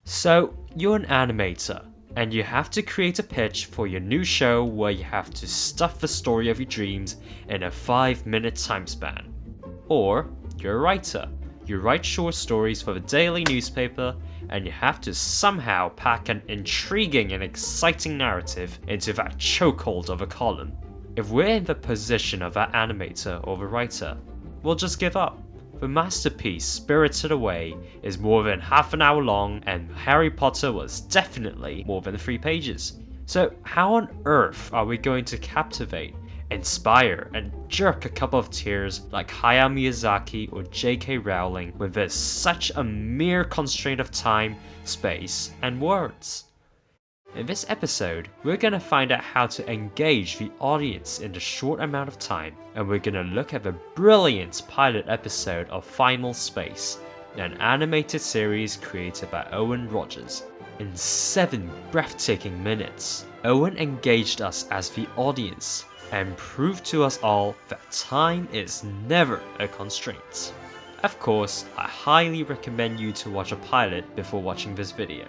So, you're an animator, and you have to create a pitch for your new show where you have to stuff the story of your dreams in a 5-minute time span. Or, you're a writer. You write short stories for the daily newspaper, and you have to somehow pack an intriguing and exciting narrative into that chokehold of a column. If we're in the position of that animator or the writer, we'll just give up. The masterpiece, Spirited Away, is more than half an hour long, and Harry Potter was definitely more than 3 pages. So how on earth are we going to captivate, inspire, and jerk a couple of tears like Hayao Miyazaki or J.K. Rowling when there's such a mere constraint of time, space, and words? In this episode, we're going to find out how to engage the audience in a short amount of time, and we're going to look at the brilliant pilot episode of Final Space, an animated series created by Olan Rogers. In 7 breathtaking minutes, Owen engaged us as the audience and proved to us all that time is never a constraint. Of course, I highly recommend you to watch a pilot before watching this video.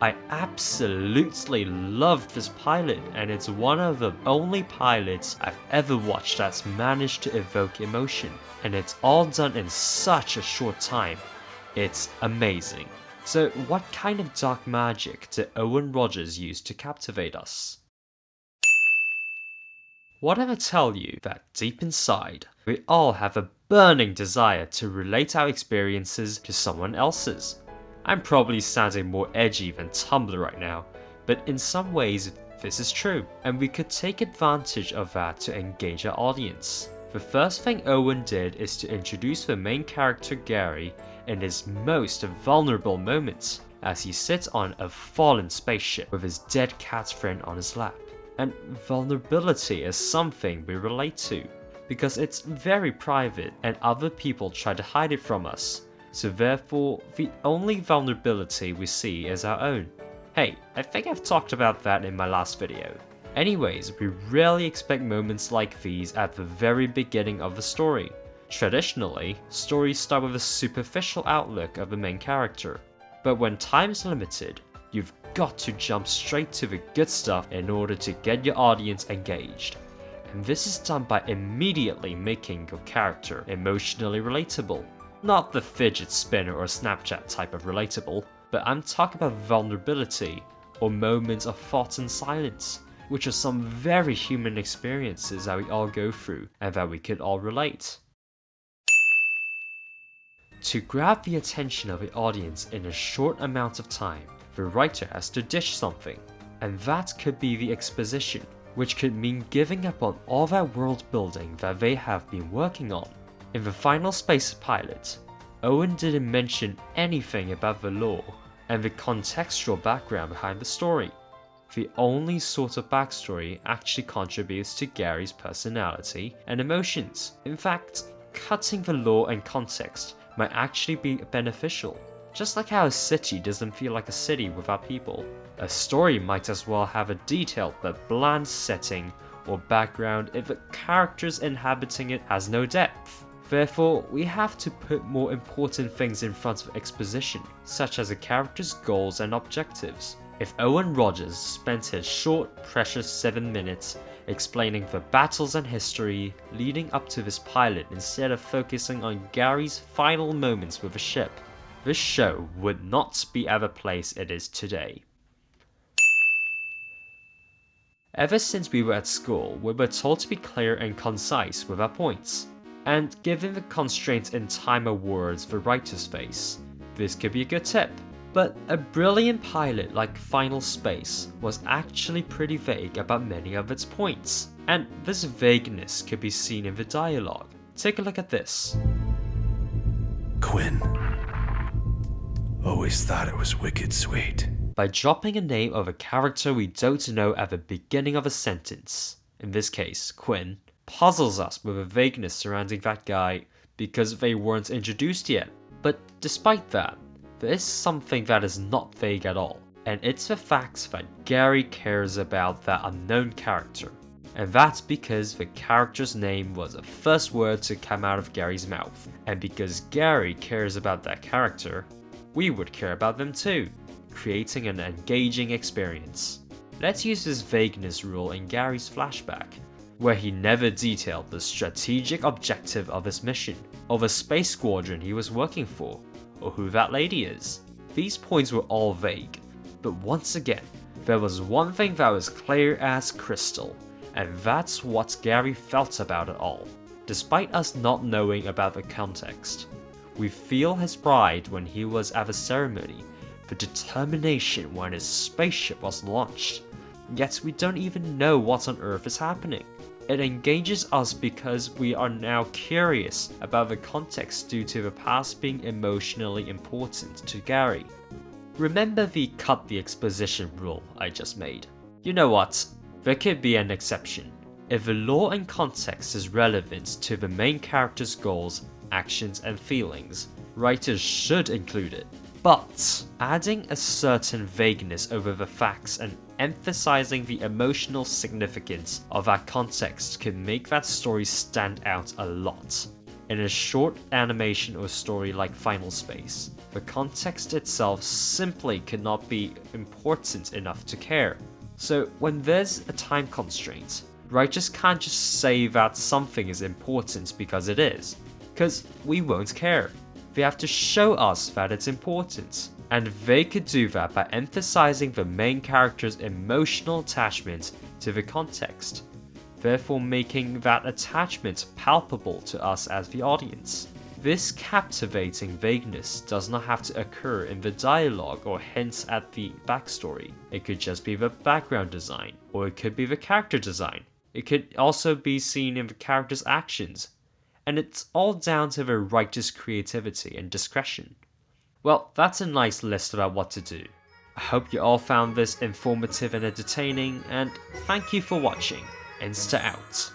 I absolutely loved this pilot, and it's one of the only pilots I've ever watched that's managed to evoke emotion, and it's all done in such a short time. It's amazing. So what kind of dark magic did Owen Rogers use to captivate us? What if I tell you that deep inside, we all have a burning desire to relate our experiences to someone else's? I'm probably sounding more edgy than Tumblr right now, but in some ways this is true, and we could take advantage of that to engage our audience. The first thing Owen did is to introduce the main character Gary in his most vulnerable moments, as he sits on a fallen spaceship with his dead cat friend on his lap. And vulnerability is something we relate to, because it's very private and other people try to hide it from us. So therefore, the only vulnerability we see is our own. Hey, I think I've talked about that in my last video. Anyways, we rarely expect moments like these at the very beginning of the story. Traditionally, stories start with a superficial outlook of the main character. But when time's limited, you've got to jump straight to the good stuff in order to get your audience engaged. And this is done by immediately making your character emotionally relatable. Not the fidget spinner or Snapchat type of relatable, but I'm talking about vulnerability, or moments of thought and silence, which are some very human experiences that we all go through and that we could all relate. To grab the attention of the audience in a short amount of time, the writer has to dish something, and that could be the exposition, which could mean giving up on all that world building that they have been working on. In the Final Space pilot, Owen didn't mention anything about the lore and the contextual background behind the story. The only sort of backstory actually contributes to Gary's personality and emotions. In fact, cutting the lore and context might actually be beneficial. Just like how a city doesn't feel like a city without people, a story might as well have a detailed but bland setting or background if the characters inhabiting it has no depth. Therefore, we have to put more important things in front of exposition, such as a character's goals and objectives. If Owen Rogers spent his short, precious 7 minutes explaining the battles and history leading up to this pilot instead of focusing on Gary's final moments with the ship, this show would not be at the place it is today. Ever since we were at school, we were told to be clear and concise with our points. And given the constraints in time of words the writers face, this could be a good tip. But a brilliant pilot like Final Space was actually pretty vague about many of its points, and this vagueness could be seen in the dialogue. Take a look at this. Quinn. Always thought it was wicked sweet. By dropping a name of a character we don't know at the beginning of a sentence, in this case, Quinn, puzzles us with a vagueness surrounding that guy because they weren't introduced yet. But despite that, there is something that is not vague at all, and it's the fact that Gary cares about that unknown character. And that's because the character's name was the first word to come out of Gary's mouth, and because Gary cares about that character, we would care about them too. creating an engaging experience. Let's use this vagueness rule in Gary's flashback, where he never detailed the strategic objective of his mission, or the space squadron he was working for, or who that lady is. These points were all vague, but once again, there was one thing that was clear as crystal, and that's what Gary felt about it all. Despite us not knowing about the context, we feel his pride when he was at the ceremony, the determination when his spaceship was launched, yet we don't even know what on earth is happening. It engages us because we are now curious about the context due to the past being emotionally important to Gary. Remember the cut the exposition rule I just made? You know what? There could be an exception. If the lore and context is relevant to the main character's goals, actions and feelings, writers should include it. But adding a certain vagueness over the facts and emphasizing the emotional significance of that context could make that story stand out a lot. In a short animation or story like Final Space, the context itself simply could not be important enough to care. So when there's a time constraint, writers can't just say that something is important because it is, because we won't care. They have to show us that it's important, and they could do that by emphasizing the main character's emotional attachment to the context, therefore making that attachment palpable to us as the audience. This captivating vagueness does not have to occur in the dialogue or hints at the backstory. It could just be the background design, or it could be the character design. It could also be seen in the character's actions. And it's all down to the writer's creativity and discretion. Well, that's a nice list about what to do. I hope you all found this informative and entertaining, and thank you for watching. Insta out.